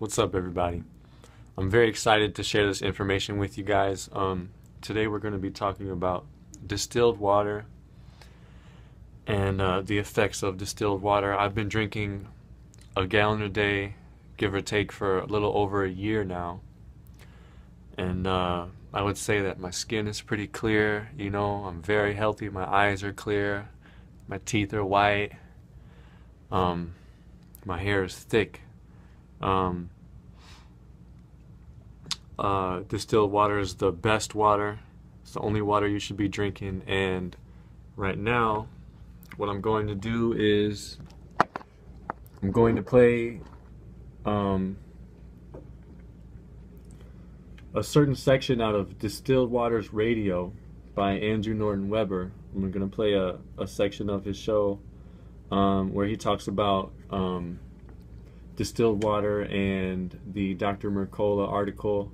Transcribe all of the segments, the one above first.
What's up, everybody? I'm very excited to share this information with you guys. Today we're going to be talking about distilled water and the effects of distilled water. I've been drinking a gallon a day, give or take, for a little over a year now. And I would say that my skin is pretty clear, I'm very healthy, my eyes are clear, my teeth are white, my hair is thick. Distilled water is the best water. It's the only water you should be drinking. And right now, what I'm going to do is I'm going to play a certain section out of Distilled Water's Radio by Norton Webber. I'm going to play a section of his show where he talks about distilled water and the Dr. Mercola article,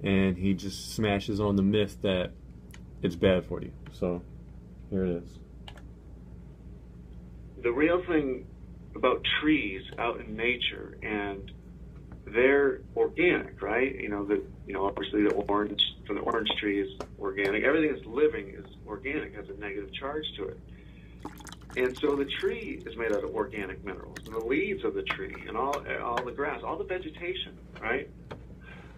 and he just smashes on the myth that it's bad for you. So here it is. The real thing about trees out in nature, and they're organic, right? Obviously the orange from the orange tree is organic. Everything that's living is organic, has a negative charge to it. And so the tree is made out of organic minerals, and the leaves of the tree, and all the grass, all the vegetation, right?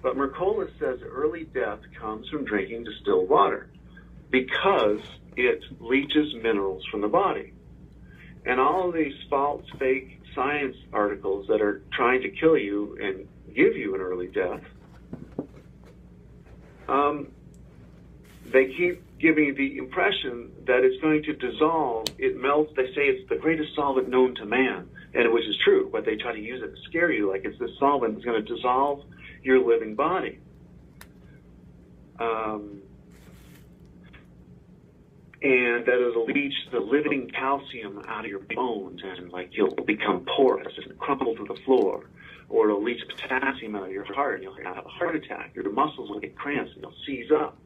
But Mercola says early death comes from drinking distilled water because it leaches minerals from the body. And all of these false, fake science articles that are trying to kill you and give you an early death, they keep giving you the impression that it's going to dissolve. It melts. They say it's the greatest solvent known to man, and which is true, but they try to use it to scare you, like it's this solvent that's going to dissolve your living body. And that it'll leach the living calcium out of your bones, and like you'll become porous and crumble to the floor. Or it'll leach potassium out of your heart, and you'll have a heart attack. Your muscles will get cramps, and you'll seize up.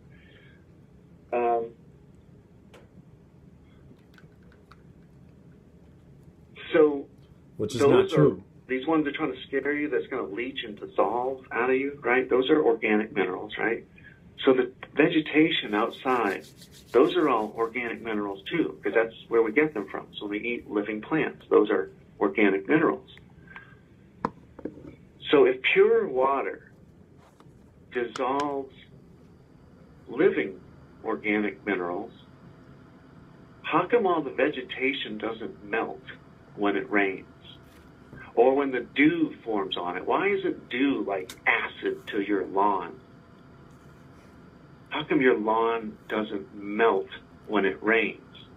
Which is not true. These ones are trying to scare you, that's going to leach and dissolve out of you, right? Those are organic minerals, right? So the vegetation outside, those are all organic minerals too, because that's where we get them from. So we eat living plants. Those are organic minerals. So if pure water dissolves living organic minerals, how come all the vegetation doesn't melt when it rains? Or when the dew forms on it? Why is it dew like acid to your lawn? How come your lawn doesn't melt when it rains?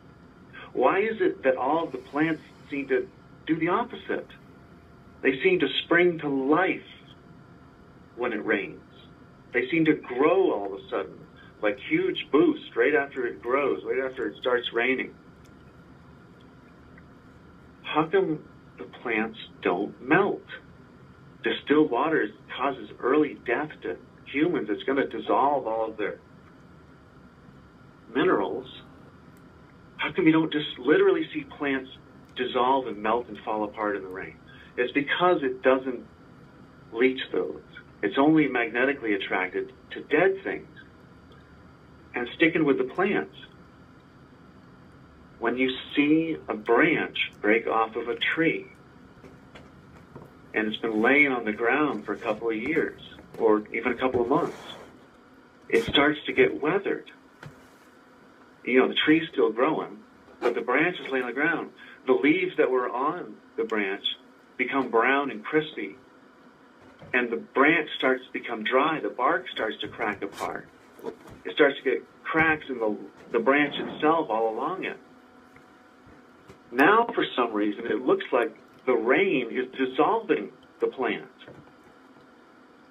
Why is it that all of the plants seem to do the opposite? They seem to spring to life when it rains. They seem to grow all of a sudden, like huge boosts right after it grows, right after it starts raining. How come the plants don't melt? Distilled water causes early death to humans. It's going to dissolve all of their minerals. How come you don't just literally see plants dissolve and melt and fall apart in the rain? It's because it doesn't leach those. It's only magnetically attracted to dead things and sticking with the plants. When you see a branch break off of a tree and it's been laying on the ground for a couple of years or even a couple of months, it starts to get weathered. The tree's still growing, but the branch is laying on the ground. The leaves that were on the branch become brown and crispy, and the branch starts to become dry. The bark starts to crack apart. It starts to get cracks in the branch itself all along it. Now, for some reason, it looks like the rain is dissolving the plant.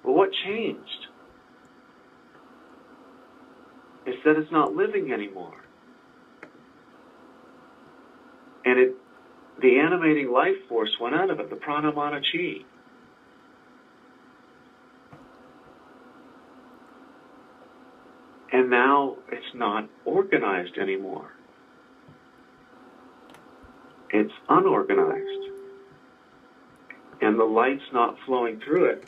Well, what changed? It's that it's not living anymore. And the animating life force went out of it, the pranamana chi. And now it's not organized anymore. It's unorganized. And the light's not flowing through it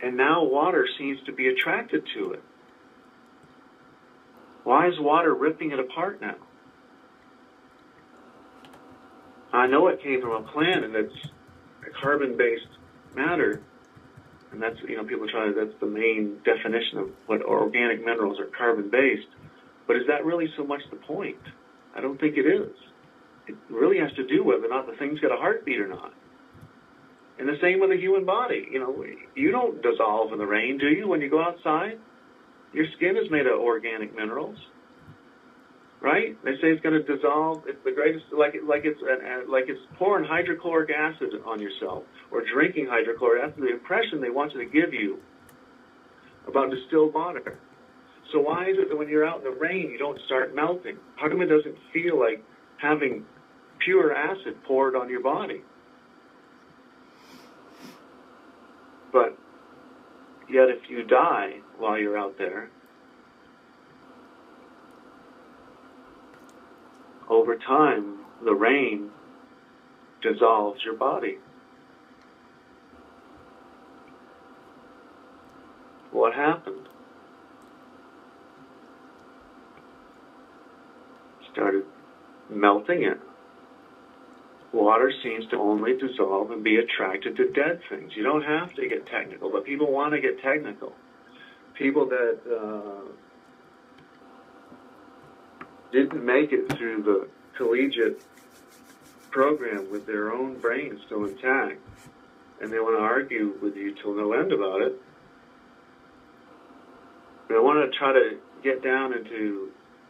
And now water seems to be attracted to it. Why is water ripping it apart now? I know it came from a plant and it's a carbon-based matter, and that's, people that's the main definition of what organic minerals are, carbon-based. But is that really so much the point? I don't think it is. It really has to do whether or not the thing's got a heartbeat or not. And the same with the human body. You don't dissolve in the rain, do you, when you go outside? Your skin is made of organic minerals, right? They say it's going to dissolve. It's the greatest, like it's pouring hydrochloric acid on yourself or drinking hydrochloric acid. The impression they want you to give you about distilled water. So why is it that when you're out in the rain, you don't start melting? How come it doesn't feel like having pure acid poured on your body? But yet if you die while you're out there, over time, the rain dissolves your body. What happened? Started melting it. Water seems to only dissolve and be attracted to dead things. You don't have to get technical, but people want to get technical. People that didn't make it through the collegiate program with their own brain still intact, and they want to argue with you till no end about it. They want to try to get down into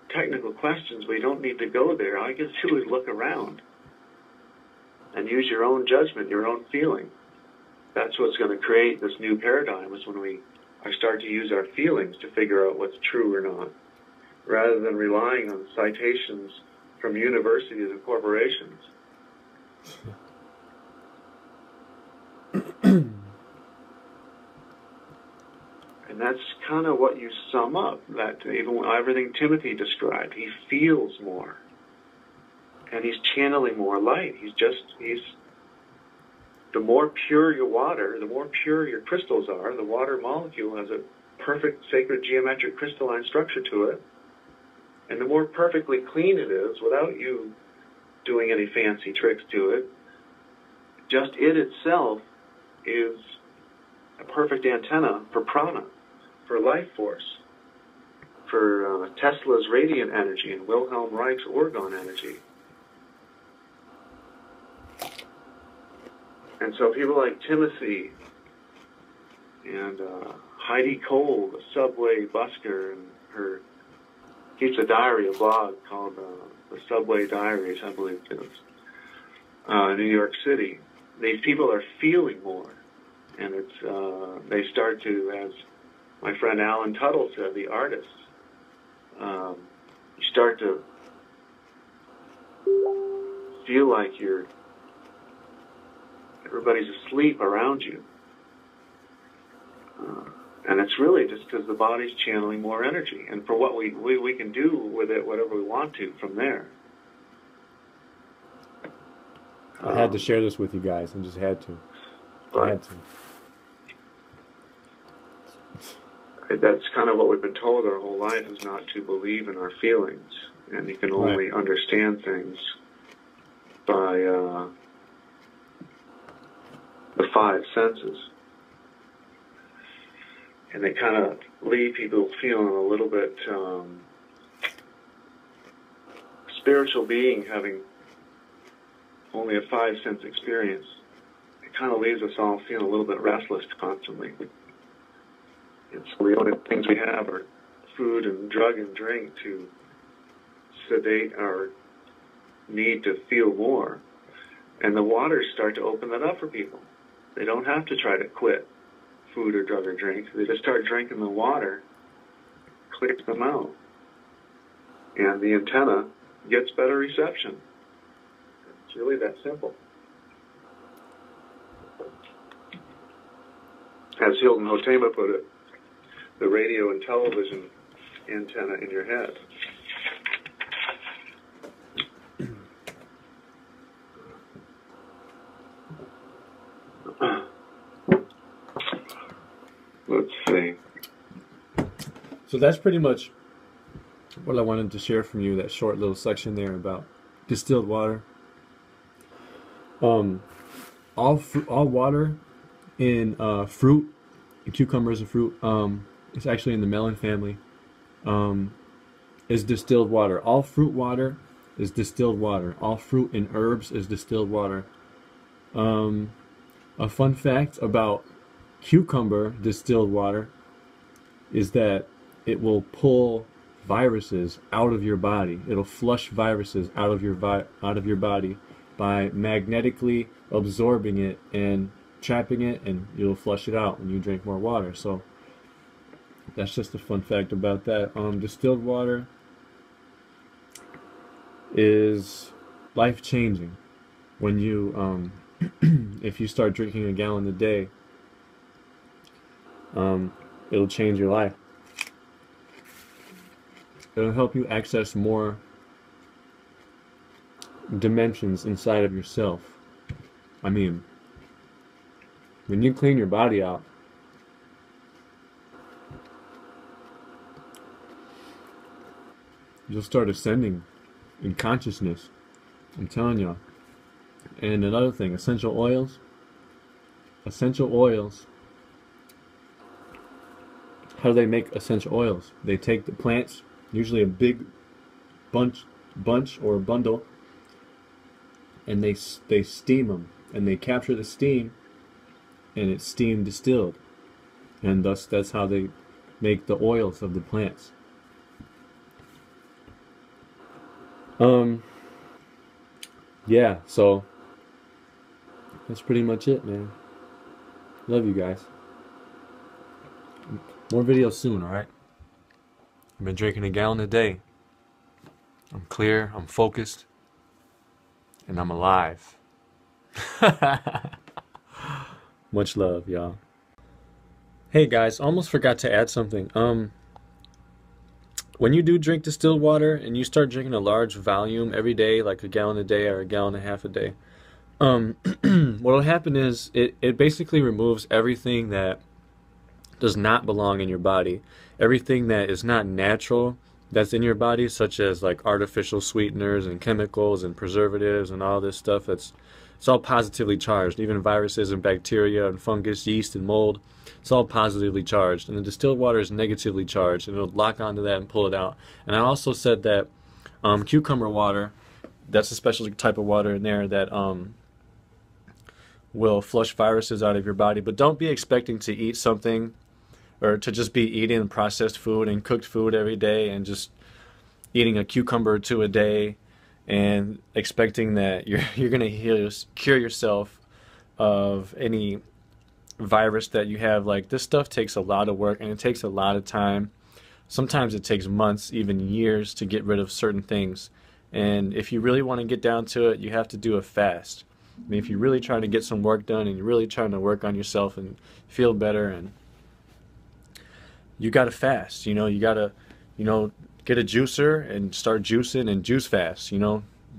technical questions, but you don't need to go there. All you can do is look around and use your own judgment, your own feeling. That's what's going to create this new paradigm, is when we start to use our feelings to figure out what's true or not, rather than relying on citations from universities and corporations. And that's kind of what you sum up, that even everything Timothy described. He feels more. And he's channeling more light. The more pure your water, the more pure your crystals are. The water molecule has a perfect sacred geometric crystalline structure to it. And the more perfectly clean it is, without you doing any fancy tricks to it, just it itself is a perfect antenna for prana, for life force, for Tesla's radiant energy and Wilhelm Reich's orgone energy. And so people like Timothy and Heidi Cole, the subway busker, and her keeps a diary, a blog called the Subway Diaries, I believe it is, New York City. These people are feeling more, and it's they start to, as my friend Alan Tuttle said, the artists, you start to feel like everybody's asleep around you. And it's really just because the body's channeling more energy. And for what we can do with it, whatever we want to from there. I had to share this with you guys. I just had to. I had to. That's kind of what we've been told our whole life, is not to believe in our feelings. And you can only understand things by the five senses. And they kind of leave people feeling a little bit spiritual being, having only a five-sense experience. It kind of leaves us all feeling a little bit restless constantly. And so the only things we have are food and drug and drink to sedate our need to feel more. And the waters start to open that up for people. They don't have to try to quit food or drug or drink. They just start drinking the water, clears them out. And the antenna gets better reception. It's really that simple. As Hilton Hotema put it, the radio and television antenna in your head. Let's see. So that's pretty much what I wanted to share from you, that short little section there about distilled water. All water in fruit, cucumber is a fruit, it's actually in the melon family, is distilled water. All fruit water is distilled water. All fruit and herbs is distilled water. A fun fact about cucumber distilled water is that it will pull viruses out of your body. It'll flush viruses out of your body by magnetically absorbing it and trapping it, and you'll flush it out when you drink more water. So that's just a fun fact about that. Distilled water is life-changing. When you if you start drinking a gallon a day, it'll change your life. It'll help you access more dimensions inside of yourself. I mean, when you clean your body out, you'll start ascending in consciousness. I'm telling you. And another thing, essential oils. Essential oils. How do they make essential oils? They take the plants, usually a big bunch or a bundle, and they steam them, and they capture the steam, and it's steam distilled, and thus that's how they make the oils of the plants. Yeah, so that's pretty much it, man. Love you guys. More videos soon, alright? I've been drinking a gallon a day. I'm clear, I'm focused, and I'm alive. Much love, y'all. Hey guys, almost forgot to add something. When you do drink distilled water and you start drinking a large volume every day, like a gallon a day or a gallon and a half a day, what'll happen is it basically removes everything that does not belong in your body. Everything that is not natural that's in your body, such as like artificial sweeteners and chemicals and preservatives and all this stuff, it's all positively charged. Even viruses and bacteria and fungus, yeast and mold, it's all positively charged. And the distilled water is negatively charged, and it'll lock onto that and pull it out. And I also said that cucumber water, that's a special type of water in there that will flush viruses out of your body. But don't be expecting to eat something, or to just be eating processed food and cooked food every day and just eating a cucumber or two a day and expecting that you're going to cure yourself of any virus that you have. Like, this stuff takes a lot of work, and it takes a lot of time. Sometimes it takes months, even years, to get rid of certain things. And if you really want to get down to it, you have to do a fast. I mean, if you're really trying to get some work done and you're really trying to work on yourself and feel better, and you got to fast. You got to, get a juicer and start juicing and juice fast.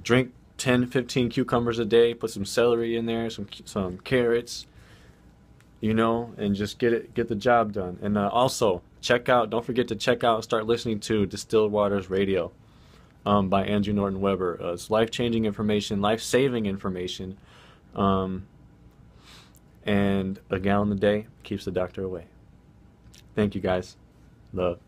Drink 10, 15 cucumbers a day, put some celery in there, some carrots, and just get the job done. And also, don't forget to check out and start listening to Distilled Waters Radio by Andrew Norton Webber. It's life-changing information, life-saving information, and a gallon a day keeps the doctor away. Thank you, guys. Love.